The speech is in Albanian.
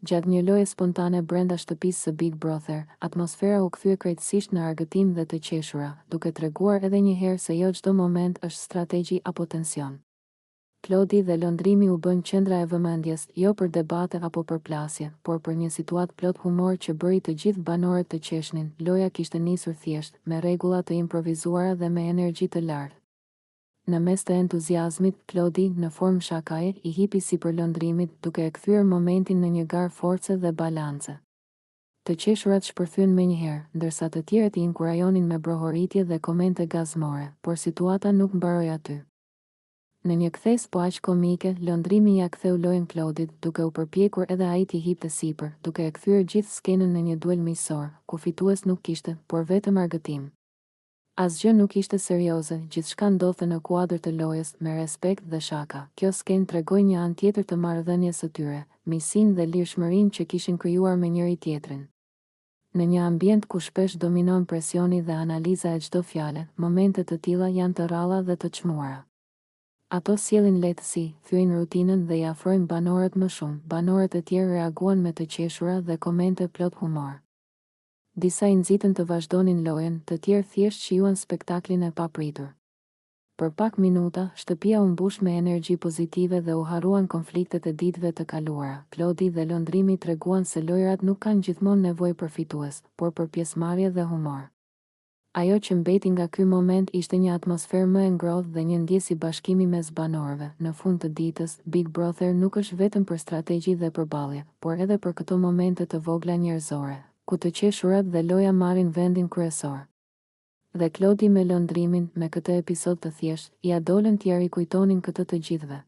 Gjatë një loje spontane brenda shtëpisë së Big Brother, atmosfera u kthye krejtësisht në argëtim dhe të qeshura, duke treguar edhe një herë se jo çdo moment është strategji apo tension. Klodi dhe lëndrimi u bën qendra e vëmendjes, jo për debate apo përplasje, por për një situatë plot humor që bëri të gjithë banorët të qeshnin. Loja kishte nisur thjesht, me rregulla të improvisuara dhe me energji të lartë. Në mes të entuziazmit, Klodi, në formë shakaje, i hipi sipër lëndrimit, duke e kthyer momentin në një garë force dhe balance. Të qeshurat shpërthyen menjëherë, ndërsa të tjerët i inkurajonin me brohoritje dhe komente gazmore, por situata nuk mbaroi aty. Në një kthes po aq komike, lëndrimi ja ktheu lojën Klodit, duke u përpjekur edhe ai t'i hipte sipër, duke e kthyer gjithë skenën në një duel miqësor, ku fitues nuk kishte, por vetëm argëtim. Asgjë nuk ishte serioze, gjithçka ndodhte në kuadër të lojës, me respekt dhe shaka. Kjo skenë tregoi një anë tjetër të marrëdhënies së tyre, miqësinë dhe lirshmërinë që kishin krijuar me njëri tjetrin. Në një ambient ku shpesh dominon presioni dhe analiza e çdo fjale, momente të tilla janë të rralla dhe të çmuara. Ato sjellin lehtësi, thyejnë rutinën dhe i afrojnë banorët më shumë. Banorët e tjerë reaguan me të qeshura dhe komente plot humor. Disa i nxitën të vazhdonin lojën, të tjerë thjesht shijuan spektaklin e papritur. Për pak minuta, shtëpia u mbush me energji pozitive dhe u harruan konfliktet e ditëve të kaluara. Klodi dhe lëndrimi treguan se lojërat nuk kanë gjithmonë nevojë për fitues, por për pjesëmarrje dhe humor. Ajo që mbeti nga ky moment ishte një atmosferë më e ngrohtë dhe një ndjesë bashkimi mes banorëve. Në fund të ditës, Big Brother nuk është vetëm për strategji dhe përballje, por edhe për këto momente të vogla njerëzore, ku të qeshurat dhe loja marrin vendin kryesor. Dhe Klodi me lëndrimin, me këtë episod të thjeshtë, ja dolën t'ja rikujtonin këtë të gjithëve.